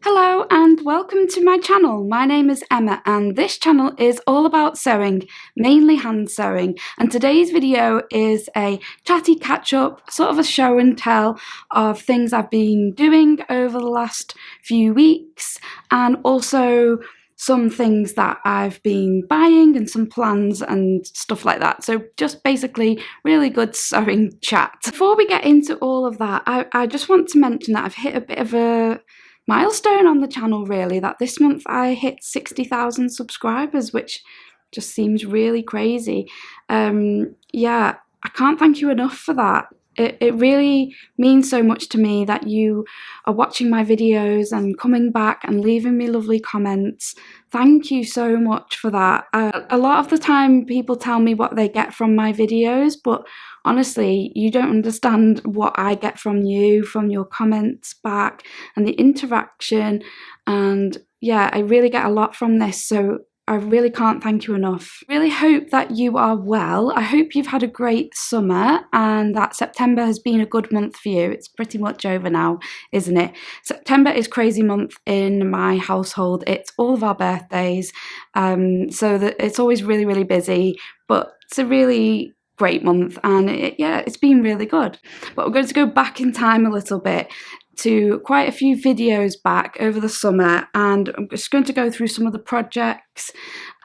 Hello and welcome to my channel. My name is Emma and this channel is all about sewing, mainly hand sewing, and today's video is a chatty catch up, sort of a show and tell of things I've been doing over the last few weeks and also some things that I've been buying and some plans and stuff like that. So just basically really good sewing chat. Before we get into all of that, I just want to mention that I've hit a bit of a milestone on the channel really, that this month I hit 60,000 subscribers, which just seems really crazy. Yeah, I can't thank you enough for that. It really means so much to me that you are watching my videos and coming back and leaving me lovely comments. Thank you so much for that. A lot of the time people tell me what they get from my videos, but honestly, you don't understand what I get from you, from your comments back and the interaction. And yeah, I really get a lot from this. So I really can't thank you enough. Really hope that you are well. I hope you've had a great summer and that September has been a good month for you. It's pretty much over now, isn't it? September is crazy month in my household. It's all of our birthdays, so that it's always really, really busy, but it's a really great month and it's been really good. But we're going to go back in time a little bit to quite a few videos back over the summer, and I'm just going to go through some of the projects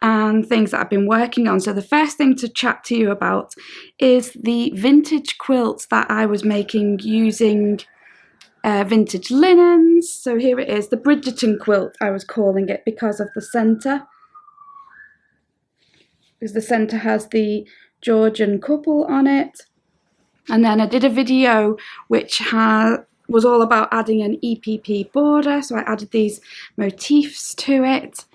and things that I've been working on. So the first thing to chat to you about is the vintage quilts that I was making using vintage linens. So here it is, the Bridgerton quilt I was calling it because of the centre, because the centre has the Georgian couple on it. And then I did a video which was all about adding an EPP border, so I added these motifs to it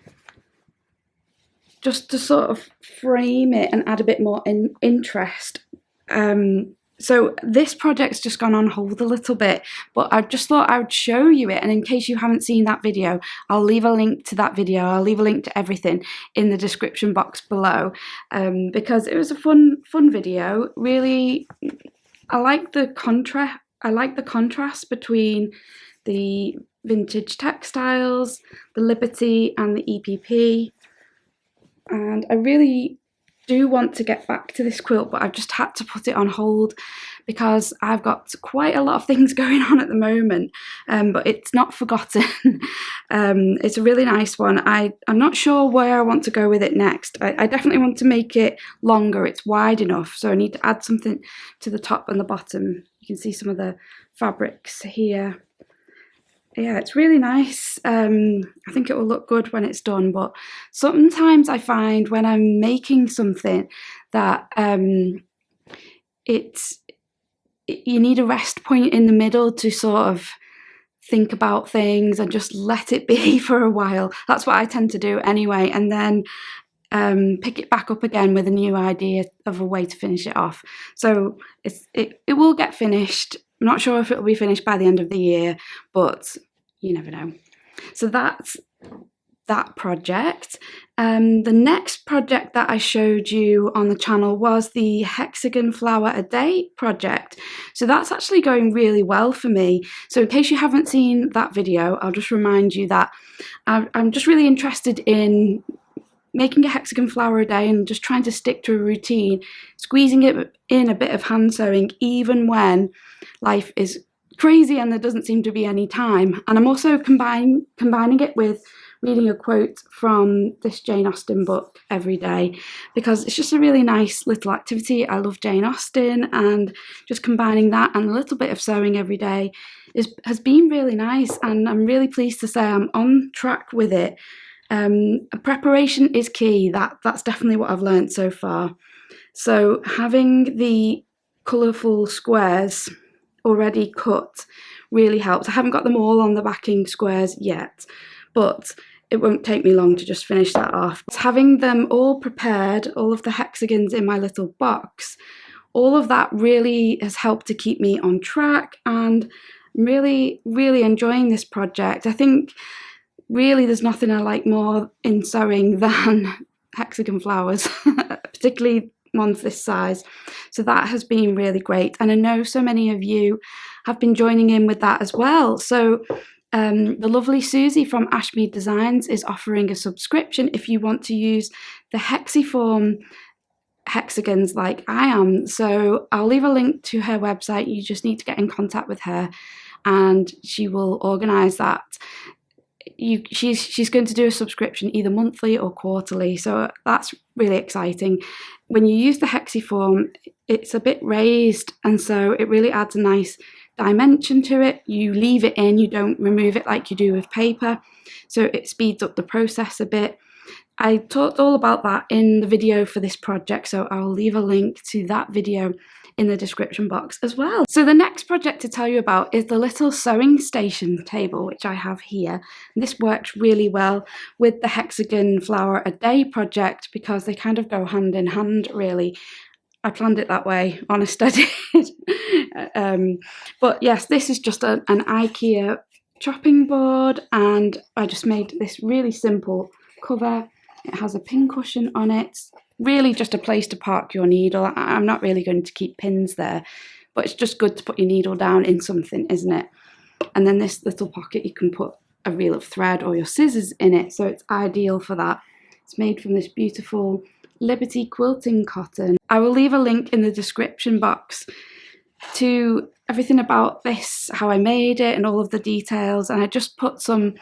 just to sort of frame it and add a bit more interest. So this project's just gone on hold a little bit, but I just thought I would show you it, and in case you haven't seen that video, I'll leave a link to that video. I'll leave a link to everything in the description box below, because it was a fun video. Really, I like the contrast between the vintage textiles, the Liberty and the EPP, and I really do want to get back to this quilt, but I've just had to put it on hold because I've got quite a lot of things going on at the moment, but it's not forgotten. It's a really nice one. I'm not sure where I want to go with it next. I definitely want to make it longer. It's wide enough, so I need to add something to the top and the bottom. You can see some of the fabrics here. Yeah, it's really nice. I think it will look good when it's done, but sometimes I find when I'm making something that you need a rest point in the middle to sort of think about things and just let it be for a while. That's what I tend to do anyway, and then pick it back up again with a new idea of a way to finish it off. So it will get finished. I'm not sure if it will be finished by the end of the year, but you never know. So that's that project. The next project that I showed you on the channel was the Hexagon flower a day project. So that's actually going really well for me. So in case you haven't seen that video, I'll just remind you that I'm just really interested in making a hexagon flower a day and just trying to stick to a routine, squeezing it in a bit of hand sewing even when life is crazy and there doesn't seem to be any time. And I'm also combining it with reading a quote from this Jane Austen book every day, because it's just a really nice little activity. I love Jane Austen, and just combining that and a little bit of sewing every day has been really nice, and I'm really pleased to say I'm on track with it. Preparation is key. That's definitely what I've learned so far. So having the colourful squares already cut really helps. I haven't got them all on the backing squares yet, but it won't take me long to just finish that off. Having them all prepared, all of the hexagons in my little box, all of that really has helped to keep me on track, and I'm really, really enjoying this project. I think really there's nothing I like more in sewing than hexagon flowers, particularly ones this size. So that has been really great, and I know so many of you have been joining in with that as well. So The lovely Susie from Ashmead Designs is offering a subscription if you want to use the Hexiform hexagons like I am. So I'll leave a link to her website. You just need to get in contact with her and she will organise that. She's going to do a subscription either monthly or quarterly, so that's really exciting. When you use the Hexiform, it's a bit raised, and so it really adds a nice dimension to it. You leave it in, you don't remove it like you do with paper, so it speeds up the process a bit. I talked all about that in the video for this project, so I'll leave a link to that video in the description box as well. So the next project to tell you about is the little sewing station table, which I have here. And this works really well with the Hexagon Flower a Day project because they kind of go hand in hand, really. I planned it that way, honest I did. But yes, this is just an IKEA chopping board, and I just made this really simple cover. It has a pin cushion on it. Really just a place to park your needle. I'm not really going to keep pins there, but it's just good to put your needle down in something, isn't it? And then this little pocket, you can put a reel of thread or your scissors in it, so it's ideal for that. It's made from this beautiful Liberty quilting cotton. I will leave a link in the description box to everything about this, how I made it and all of the details, and I just put some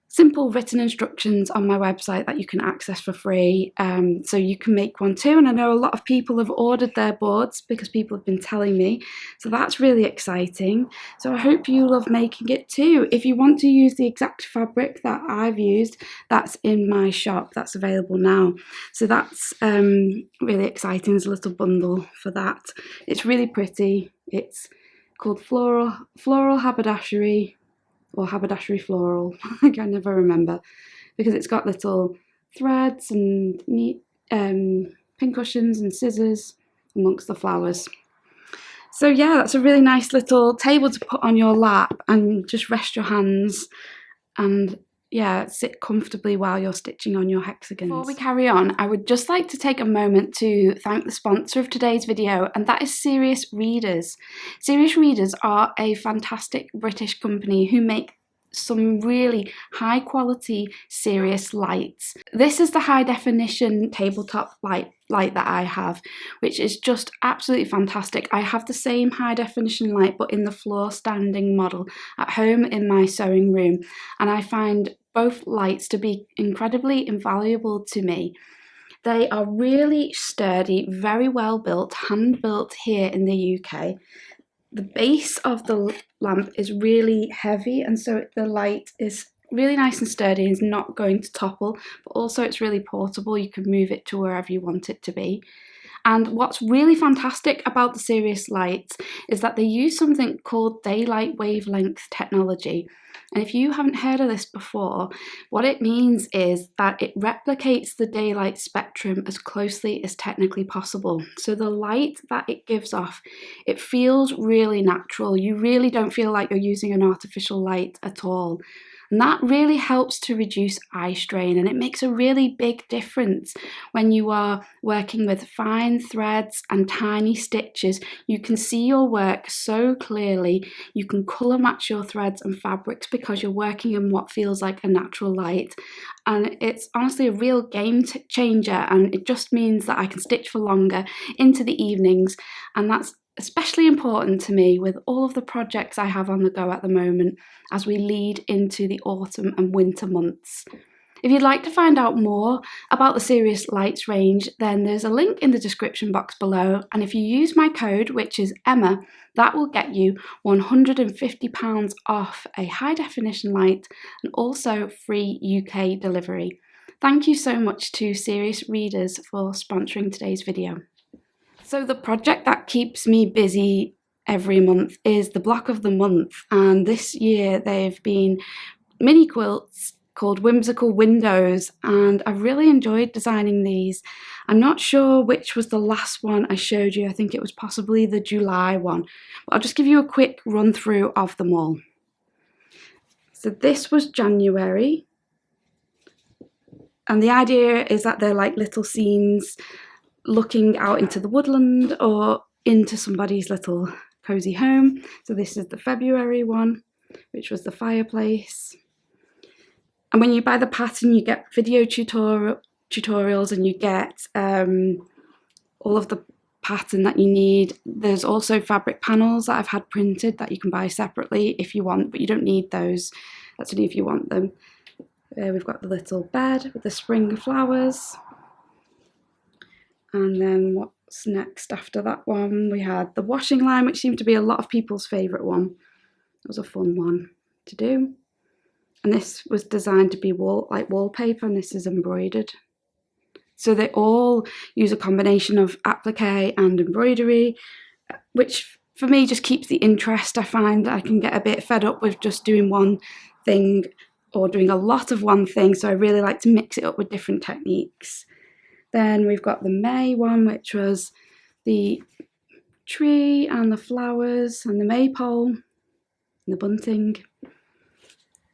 simple written instructions on my website that you can access for free, so you can make one too. And I know a lot of people have ordered their boards because people have been telling me, so that's really exciting. So I hope you love making it too. If you want to use the exact fabric that I've used, that's in my shop, that's available now, so that's really exciting. There's a little bundle for that. It's really pretty. It's called floral haberdashery, or haberdashery floral. I can never remember, because it's got little threads and neat pin cushions and scissors amongst the flowers. So yeah, that's a really nice little table to put on your lap and just rest your hands and yeah, sit comfortably while you're stitching on your hexagons. Before we carry on, I would just like to take a moment to thank the sponsor of today's video, and that is Sirius Readers. Sirius Readers are a fantastic British company who make some really high quality Sirius lights. This is the high definition tabletop light that I have, which is just absolutely fantastic. I have the same high definition light but in the floor standing model at home in my sewing room, and I find both lights to be incredibly invaluable to me. They are really sturdy, very well built, hand built here in the UK. The base of the lamp is really heavy, and so the light is really nice and sturdy and is not going to topple, but also it's really portable. You can move it to wherever you want it to be. And what's really fantastic about the Sirius lights is that they use something called daylight wavelength technology. And if you haven't heard of this before, what it means is that it replicates the daylight spectrum as closely as technically possible. So the light that it gives off, it feels really natural. You really don't feel like you're using an artificial light at all. And that really helps to reduce eye strain, and it makes a really big difference when you are working with fine threads and tiny stitches. You can see your work so clearly. You can colour match your threads and fabrics because you're working in what feels like a natural light. And it's honestly a real game changer, and it just means that I can stitch for longer into the evenings, and that's especially important to me with all of the projects I have on the go at the moment as we lead into the autumn and winter months. If you'd like to find out more about the Sirius Lights range, then there's a link in the description box below, and if you use my code, which is Emma, that will get you £150 off a high definition light and also free UK delivery. Thank you so much to Sirius Readers for sponsoring today's video. So the project that keeps me busy every month is the block of the month, and this year they've been mini quilts called Whimsical Windows, and I've really enjoyed designing these. I'm not sure which was the last one I showed you. I think it was possibly the July one, but I'll just give you a quick run through of them all. So this was January, and the idea is that they're like little scenes looking out into the woodland or into somebody's little cozy home. So this is the February one. which was the fireplace. And when you buy the pattern, you get video tutorials, and you get all of the pattern that you need. There's also fabric panels that I've had printed that you can buy separately if you want, but you don't need those. That's only if you want them. We've got the little bed with the spring flowers. And then what's next after that one? We had the washing line, which seemed to be a lot of people's favourite one. It was a fun one to do. And this was designed to be wallpaper, and this is embroidered. So they all use a combination of applique and embroidery, which for me just keeps the interest. I find that I can get a bit fed up with just doing one thing or doing a lot of one thing, so I really like to mix it up with different techniques. Then we've got the May one, which was the tree and the flowers and the maypole and the bunting.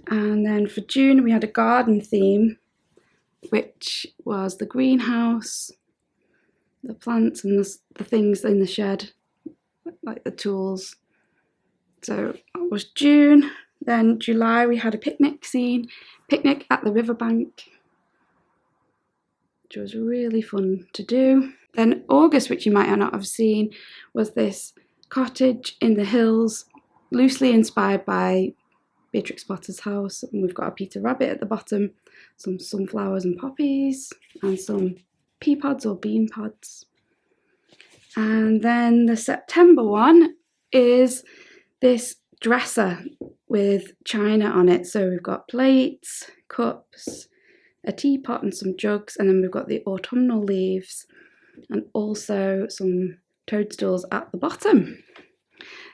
And then for June, we had a garden theme, which was the greenhouse, the plants and the things in the shed, like the tools. So that was June. Then July, we had a picnic at the riverbank, which was really fun to do. Then August, which you might not have seen, was this cottage in the hills, loosely inspired by Beatrix Potter's house. And we've got a Peter Rabbit at the bottom, some sunflowers and poppies, and some pea pods or bean pods. And then the September one is this dresser with china on it. So we've got plates, cups, a teapot and some jugs, and then we've got the autumnal leaves and also some toadstools at the bottom.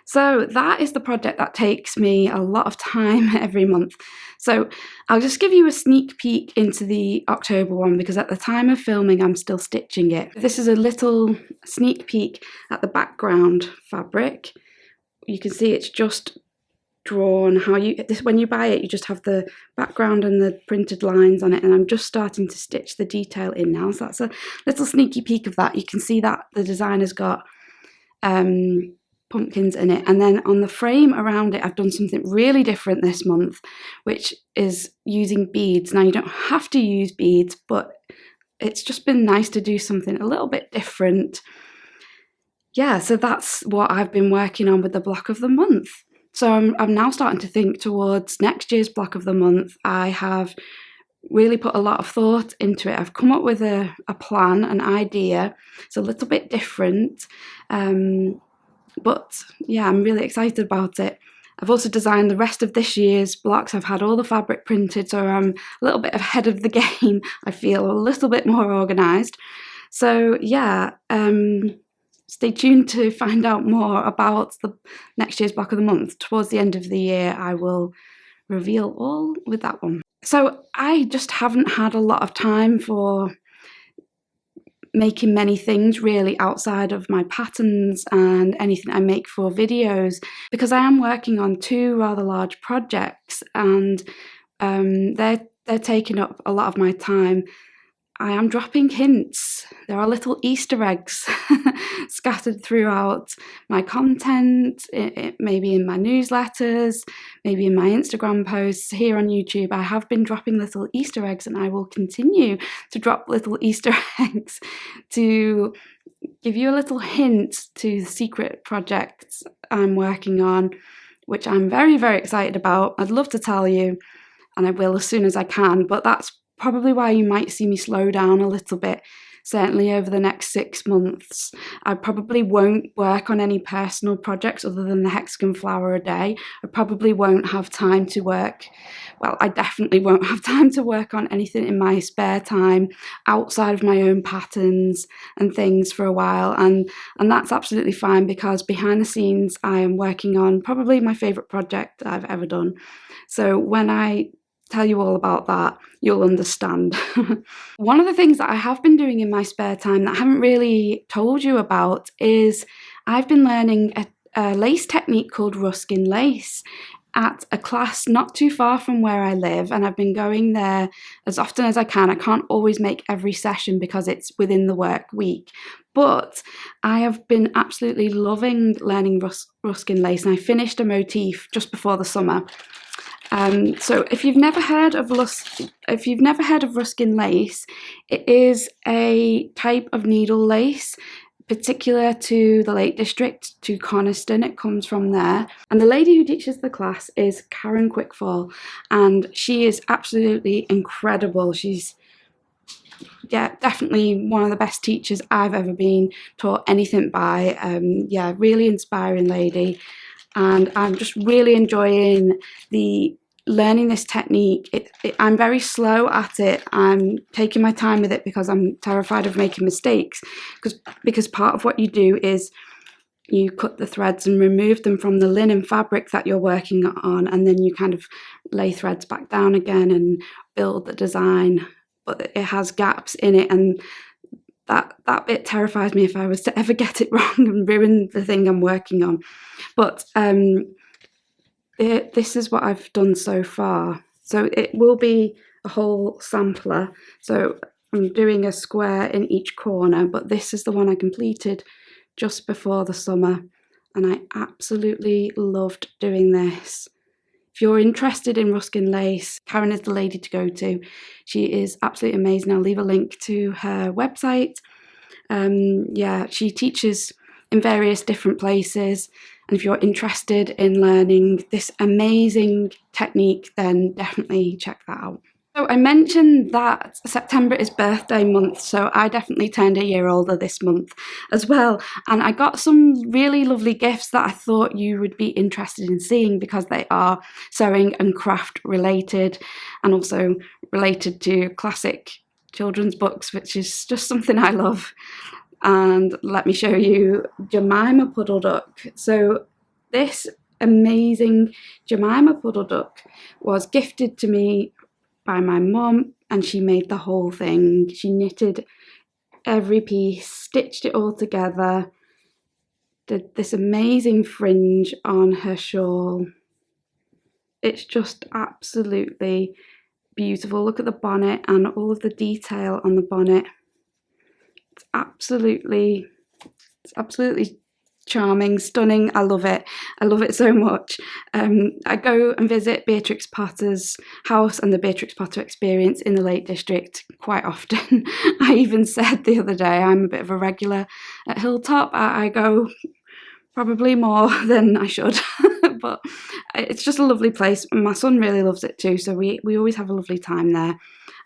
So that is the project that takes me a lot of time every month. So I'll just give you a sneak peek into the October one, because at the time of filming I'm still stitching it. This is a little sneak peek at the background fabric. You can see it's just drawn when you buy it, you just have the background and the printed lines on it, and I'm just starting to stitch the detail in now. So that's a little sneaky peek of that. You can see that the designer's got pumpkins in it, and then on the frame around it I've done something really different this month, which is using beads. Now you don't have to use beads, but it's just been nice to do something a little bit different. Yeah, so that's what I've been working on with the block of the month. So I'm now starting to think towards next year's block of the month. I have really put a lot of thought into it. I've come up with a plan, an idea. It's a little bit different, but yeah, I'm really excited about it. I've also designed the rest of this year's blocks. I've had all the fabric printed, so I'm a little bit ahead of the game. I feel a little bit more organised. So yeah, stay tuned to find out more about the next year's block of the month. Towards the end of the year, I will reveal all with that one. So I just haven't had a lot of time for making many things really outside of my patterns and anything I make for videos, because I am working on two rather large projects, and they're taking up a lot of my time. I am dropping hints. There are little Easter eggs scattered throughout my content, maybe in my newsletters, maybe in my Instagram posts. Here on YouTube, I have been dropping little Easter eggs, and I will continue to drop little Easter eggs to give you a little hint to the secret projects I'm working on, which I'm very, very excited about. I'd love to tell you, and I will as soon as I can, but that's probably why you might see me slow down a little bit, certainly over the next 6 months. I probably won't work on any personal projects other than the Hexagon flower a day. I probably won't have time to work, well, I definitely won't have time to work on anything in my spare time outside of my own patterns and things for a while, and that's absolutely fine, because behind the scenes I am working on probably my favourite project I've ever done. So when I tell you all about that, you'll understand. One of the things that I have been doing in my spare time that I haven't really told you about is I've been learning a lace technique called ruskin lace. at a class not too far from where I live, and I've been going there as often as I can. I can't always make every session because it's within the work week, but I have been absolutely loving learning ruskin lace, and I finished a motif just before the summer. So if you've never heard of ruskin lace, it is a type of needle lace particular to the Lake District, to Coniston. It comes from there. And the lady who teaches the class is Karen Quickfall, and she is absolutely incredible. She's definitely one of the best teachers I've ever been taught anything by. Really inspiring lady, and I'm just really enjoying learning this technique. I'm very slow at it. I'm taking my time with it because I'm terrified of making mistakes, because part of what you do is you cut the threads and remove them from the linen fabric that you're working on, and then you kind of lay threads back down again and build the design, but it has gaps in it, and that bit terrifies me if I was to ever get it wrong and ruin the thing I'm working on. But this is what I've done so far. So it will be a whole sampler. So I'm doing a square in each corner, but this is the one I completed just before the summer, and I absolutely loved doing this. If you're interested in ruskin lace, Karen is the lady to go to. She is absolutely amazing. I'll leave a link to her website. She teaches in various different places. And if you're interested in learning this amazing technique, then definitely check that out. So I mentioned that September is birthday month, so I definitely turned a year older this month as well. And I got some really lovely gifts that I thought you would be interested in seeing, because they are sewing and craft related, and also related to classic children's books, which is just something I love. And let me show you Jemima Puddle Duck. So this amazing Jemima Puddle Duck was gifted to me by my mum, and she made the whole thing. She knitted every piece, stitched it all together, did this amazing fringe on her shawl. It's just absolutely beautiful. Look at the bonnet and all of the detail on the bonnet. It's absolutely charming, stunning. I love it. I love it so much. I go and visit Beatrix Potter's house and the Beatrix Potter experience in the Lake District quite often. I even said the other day I'm a bit of a regular at Hilltop. I go probably more than I should, but it's just a lovely place. My son really loves it too, so we always have a lovely time there.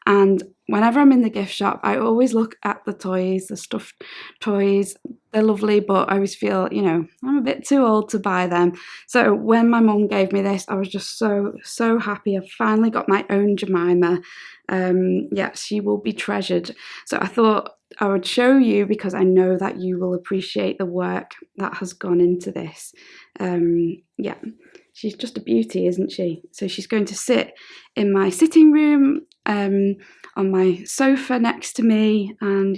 And whenever I'm in the gift shop, I always look at the toys, the stuffed toys. They're lovely, but I always feel, I'm a bit too old to buy them. So when my mum gave me this, I was just so happy. I've finally got my own Jemima. She will be treasured. So I thought I would show you, because I know that you will appreciate the work that has gone into this. She's just a beauty, isn't she? So she's going to sit in my sitting room, on my sofa next to me, and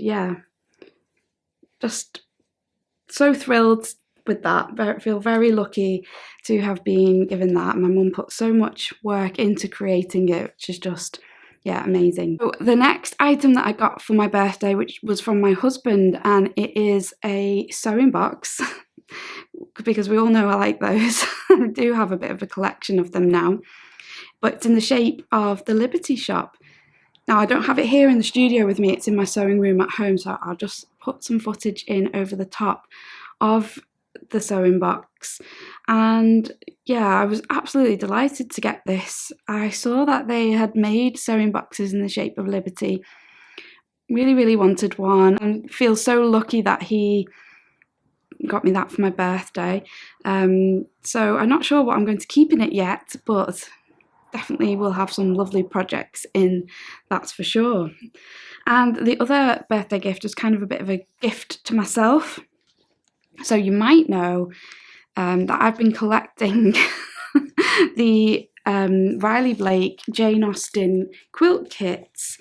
just so thrilled with that. I feel very lucky to have been given that. My mum put so much work into creating it, which is just amazing. So the next item that I got for my birthday, which was from my husband, and it is a sewing box, because we all know I like those. I do have a bit of a collection of them now, but it's in the shape of the Liberty Shop. Now, I don't have it here in the studio with me, it's in my sewing room at home, so I'll just put some footage in over the top of the sewing box. And I was absolutely delighted to get this. I saw that they had made sewing boxes in the shape of Liberty. Really, really wanted one, and feel so lucky that he got me that for my birthday. So I'm not sure what I'm going to keep in it yet, but definitely will have some lovely projects in, that's for sure. And the other birthday gift was kind of a bit of a gift to myself. So you might know that I've been collecting the Riley Blake Jane Austen quilt kits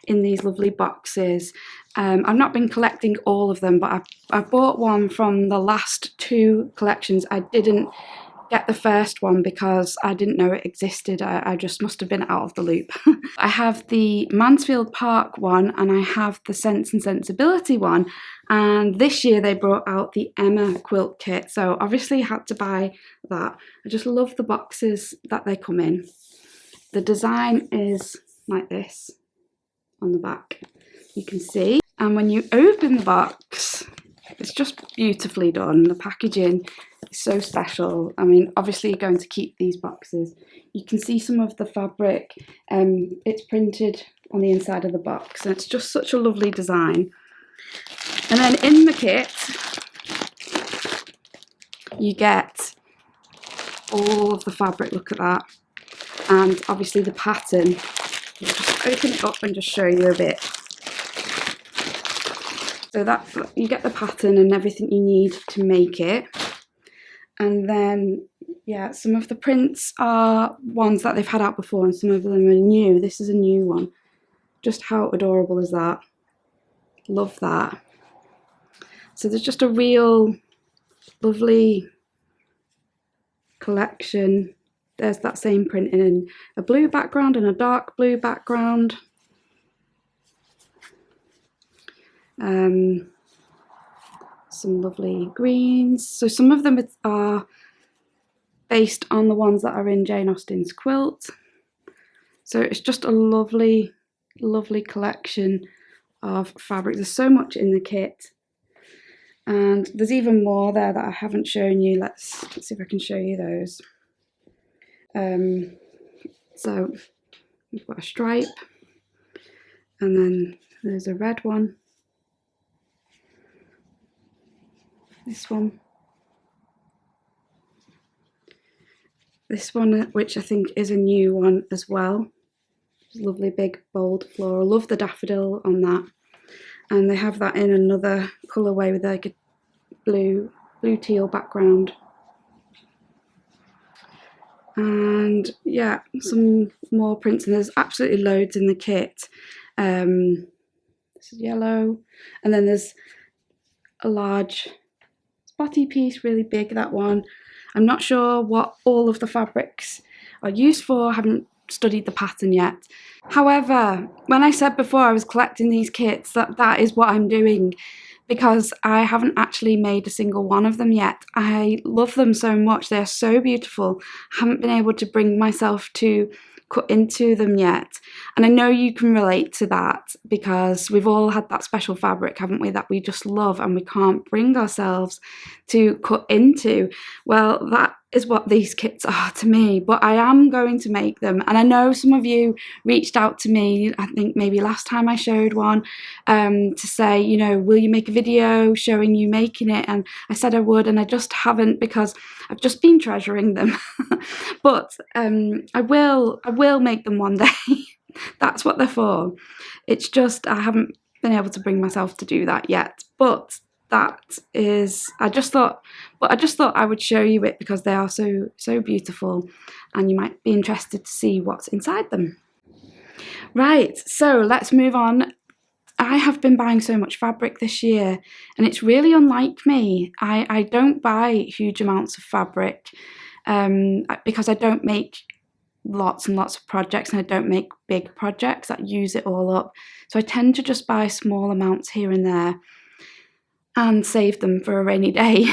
in these lovely boxes. I've not been collecting all of them, but I bought one from the last two collections. I didn't get the first one because I didn't know it existed. I just must have been out of the loop. I have the Mansfield Park one and I have the Sense and Sensibility one, and this year they brought out the Emma quilt kit, so obviously had to buy that. I just love the boxes that they come in. The design is like this on the back, you can see, and when you open the box, it's just beautifully done. The packaging is so special. I mean, obviously you're going to keep these boxes. You can see some of the fabric. It's printed on the inside of the box, and it's just such a lovely design. And then in the kit, you get all of the fabric. Look at that. And obviously the pattern. I'll just open it up and just show you a bit. So that you get the pattern and everything you need to make it. And then, yeah, some of the prints are ones that they've had out before and some of them are new. This is a new one. Just how adorable is that? Love that. So there's just a real lovely collection. There's that same print in a blue background and a dark blue background. Some lovely greens. So some of them are based on the ones that are in Jane Austen's quilt. So it's just a lovely, lovely collection of fabric. There's so much in the kit. And there's even more there that I haven't shown you. Let's see if I can show you those. So we've got a stripe, and then there's a red one. This one, which I think is a new one as well. Lovely big bold floral. Love the daffodil on that, and they have that in another colourway with like a blue teal background. And yeah, some more prints, and there's absolutely loads in the kit. This is yellow, and then there's a large spotty piece, really big, that one. I'm not sure what all of the fabrics are used for. I haven't studied the pattern yet. However, when I said before I was collecting these kits, that is what I'm doing, because I haven't actually made a single one of them yet. I love them so much. They're so beautiful. I haven't been able to bring myself to cut into them yet. And I know you can relate to that, because we've all had that special fabric, haven't we, that we just love and we can't bring ourselves to cut into. Well, that is what these kits are to me, but I am going to make them. And I know some of you reached out to me, I think maybe last time I showed one, to say, you know, will you make a video showing you making it? And I said I would, and I just haven't, because I've just been treasuring them. But I will make them one day. That's what they're for. It's just I haven't been able to bring myself to do that yet. But that is, I just thought I would show you it, because they are so beautiful, and you might be interested to see what's inside them. Right, so let's move on. I have been buying so much fabric this year, and it's really unlike me. I don't buy huge amounts of fabric because I don't make lots and lots of projects, and I don't make big projects that use it all up. So I tend to just buy small amounts here and there and save them for a rainy day.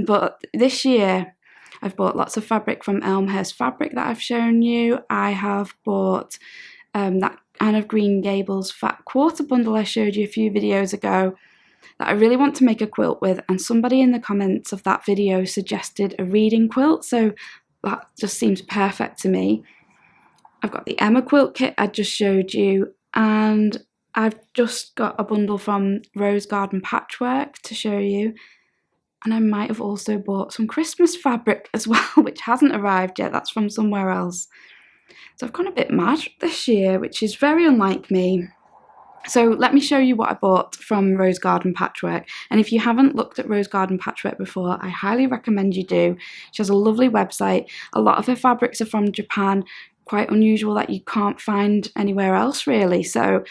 But this year I've bought lots of fabric from Elmhurst Fabric that I've shown you. I have bought that Anne of Green Gables fat quarter bundle I showed you a few videos ago that I really want to make a quilt with, and somebody in the comments of that video suggested a reading quilt, so that just seems perfect to me. I've got the Emma quilt kit I just showed you, and I've just got a bundle from Rose Garden Patchwork to show you, and I might have also bought some Christmas fabric as well, which hasn't arrived yet. That's from somewhere else. So I've gone a bit mad this year, which is very unlike me. So let me show you what I bought from Rose Garden Patchwork. And if you haven't looked at Rose Garden Patchwork before, I highly recommend you do. She has a lovely website. A lot of her fabrics are from Japan, quite unusual that you can't find anywhere else really. So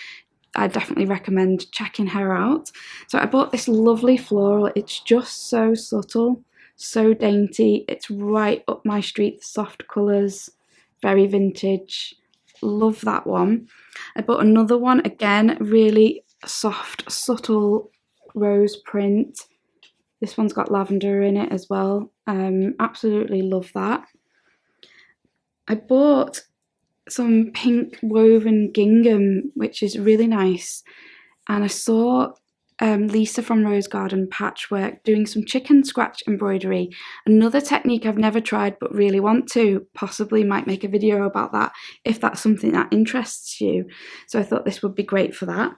I definitely recommend checking her out. So I bought this lovely floral. It's just so subtle, so dainty. It's right up my street, the soft colours, very vintage. Love that one. I bought another one, again, really soft, subtle rose print. This one's got lavender in it as well. Absolutely love that. I bought some pink woven gingham, which is really nice. And I saw Lisa from Rose Garden Patchwork doing some chicken scratch embroidery. Another technique I've never tried but really want to. Possibly might make a video about that if that's something that interests you. So I thought this would be great for that.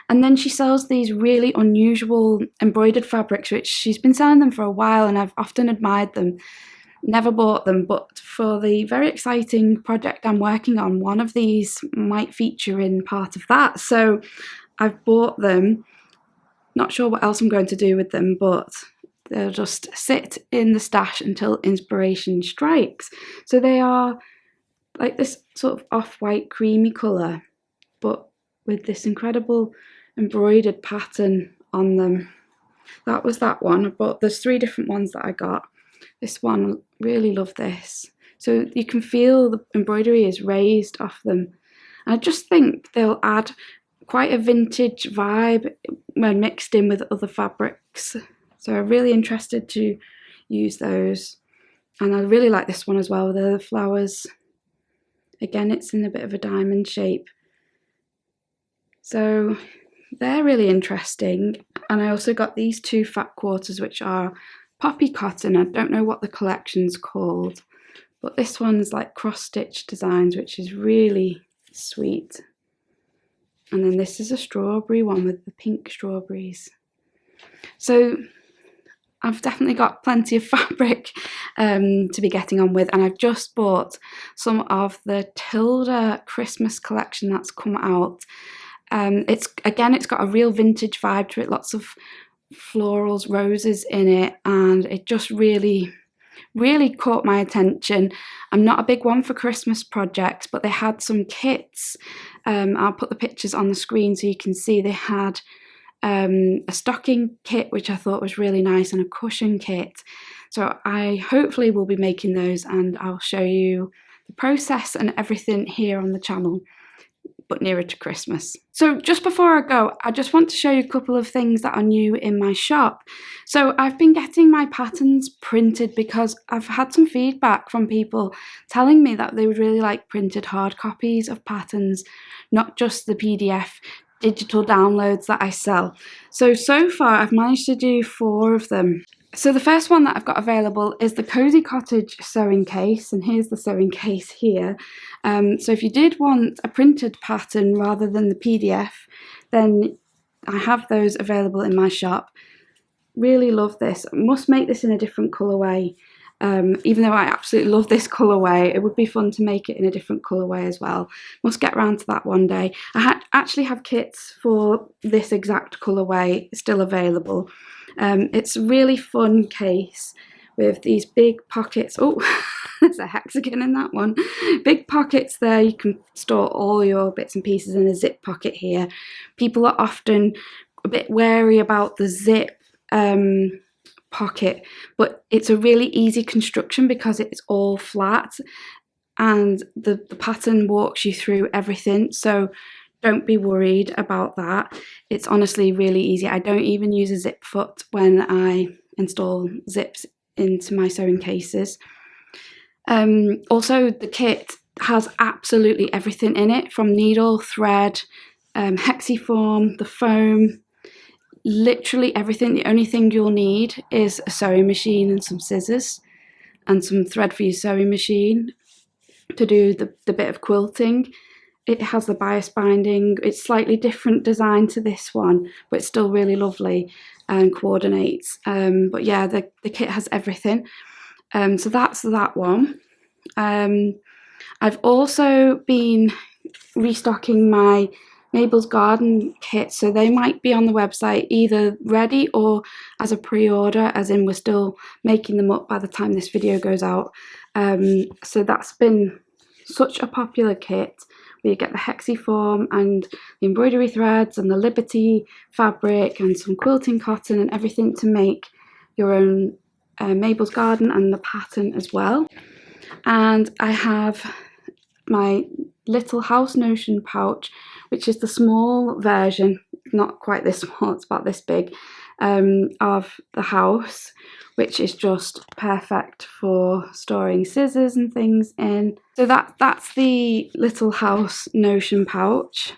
And then she sells these really unusual embroidered fabrics, which she's been selling them for a while and I've often admired them. Never bought them, but for the very exciting project I'm working on, one of these might feature in part of that. So I've bought them. Not sure what else I'm going to do with them, but they'll just sit in the stash until inspiration strikes. So they are like this sort of off-white creamy colour, but with this incredible embroidered pattern on them. That was that one, but there's 3 different ones that I got. This one, really love this. So you can feel the embroidery is raised off them. I just think they'll add quite a vintage vibe when mixed in with other fabrics. So I'm really interested to use those. And I really like this one as well with the flowers. Again, it's in a bit of a diamond shape. So they're really interesting. And I also got these 2 fat quarters, which are poppy cotton. I don't know what the collection's called, but this one's like cross-stitch designs, which is really sweet. And then this is a strawberry one with the pink strawberries. So I've definitely got plenty of fabric to be getting on with, and I've just bought some of the Tilda Christmas collection that's come out. It's got a real vintage vibe to it, lots of florals, roses in it, and it just really caught my attention. I'm not a big one for Christmas projects, but they had some kits. I'll put the pictures on the screen so you can see. They had a stocking kit, which I thought was really nice, and a cushion kit. So I hopefully will be making those, and I'll show you the process and everything here on the channel, but nearer to Christmas. So just before I go, I just want to show you a couple of things that are new in my shop. So I've been getting my patterns printed because I've had some feedback from people telling me that they would really like printed hard copies of patterns, not just the PDF digital downloads that I sell. So far I've managed to do 4 of them. So the first one that I've got available is the Cozy Cottage sewing case, and here's the sewing case here. So if you did want a printed pattern rather than the PDF, then I have those available in my shop. Really love this. I must make this in a different colourway. Even though I absolutely love this colourway, it would be fun to make it in a different colourway as well. Must get around to that one day. I actually have kits for this exact colourway still available. It's a really fun case with these big pockets. Oh, there's a hexagon in that one. Big pockets there. You can store all your bits and pieces in a zip pocket here. People are often a bit wary about the zip pocket, but it's a really easy construction because it's all flat and the pattern walks you through everything, so don't be worried about that. It's honestly really easy. I don't even use a zip foot when I install zips into my sewing cases. Also, the kit has absolutely everything in it, from needle, thread, hexiform, the foam, literally everything. The only thing you'll need is a sewing machine and some scissors and some thread for your sewing machine to do the bit of quilting. It has the bias binding. It's slightly different design to this one, but it's still really lovely and coordinates. But yeah, the kit has everything. So that's that one. I've also been restocking my Mabel's Garden kit, so they might be on the website either ready or as a pre-order, as in we're still making them up by the time this video goes out. So that's been such a popular kit, where you get the hexiform and the embroidery threads and the Liberty fabric and some quilting cotton and everything to make your own Mabel's Garden and the pattern as well. And I have my little house notion pouch, which is the small version, not quite this small, it's about this big, of the house, which is just perfect for storing scissors and things in. So that's the little house notion pouch,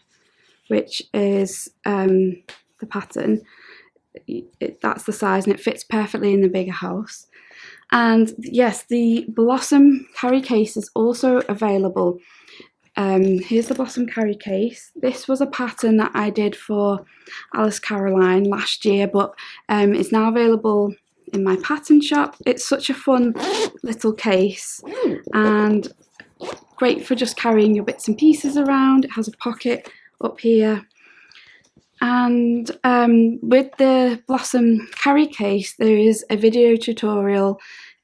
which is the pattern. That's the size and it fits perfectly in the bigger house. And yes, the Blossom carry case is also available. Here's the Blossom carry case. This was a pattern that I did for Alice Caroline last year, but it's now available in my pattern shop. It's such a fun little case and great for just carrying your bits and pieces around. It has a pocket up here. And with the Blossom carry case, there is a video tutorial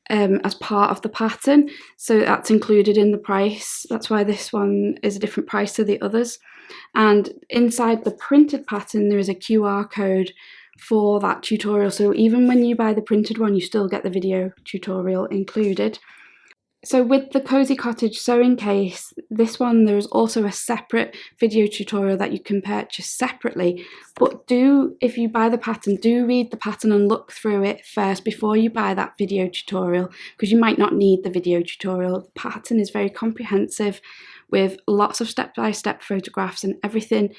as part of the pattern, so that's included in the price. That's why this one is a different price to the others. And inside the printed pattern there is a QR code for that tutorial, so even when you buy the printed one you still get the video tutorial included. So with the Cozy Cottage sewing case, this one there's also a separate video tutorial that you can purchase separately, but if you buy the pattern, do read the pattern and look through it first before you buy that video tutorial, because you might not need the video tutorial. The pattern is very comprehensive with lots of step-by-step photographs and everything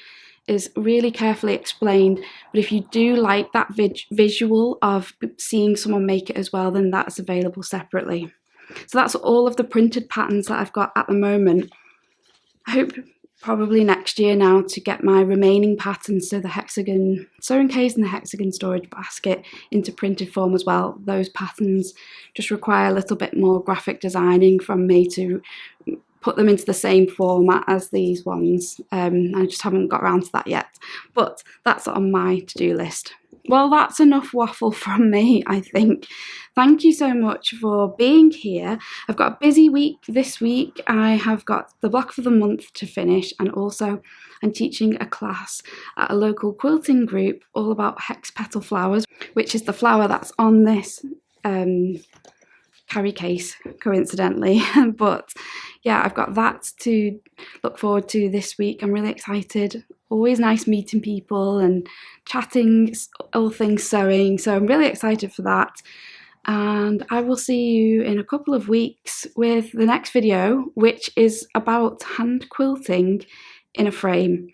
is really carefully explained, but if you do like that visual of seeing someone make it as well, then that's available separately. So that's all of the printed patterns that I've got at the moment. I hope probably next year now to get my remaining patterns, so the Hexagon sewing case and the Hexagon storage basket, into printed form as well. Those patterns just require a little bit more graphic designing from me to put them into the same format as these ones. I just haven't got around to that yet, but that's on my to-do list. Well, that's enough waffle from me, I think. Thank you so much for being here. I've got a busy week this week. I have got the block for the month to finish, and also I'm teaching a class at a local quilting group all about hex petal flowers, which is the flower that's on this carry case, coincidentally. But yeah, I've got that to look forward to this week. I'm really excited. Always nice meeting people and chatting all things sewing, so I'm really excited for that. And I will see you in a couple of weeks with the next video, which is about hand quilting in a frame.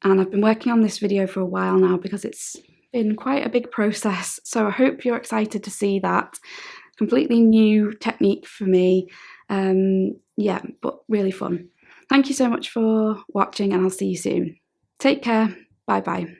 And I've been working on this video for a while now because it's been quite a big process, so I hope you're excited to see that. Completely new technique for me. Yeah, but really fun. Thank you so much for watching, and I'll see you soon. Take care. Bye bye.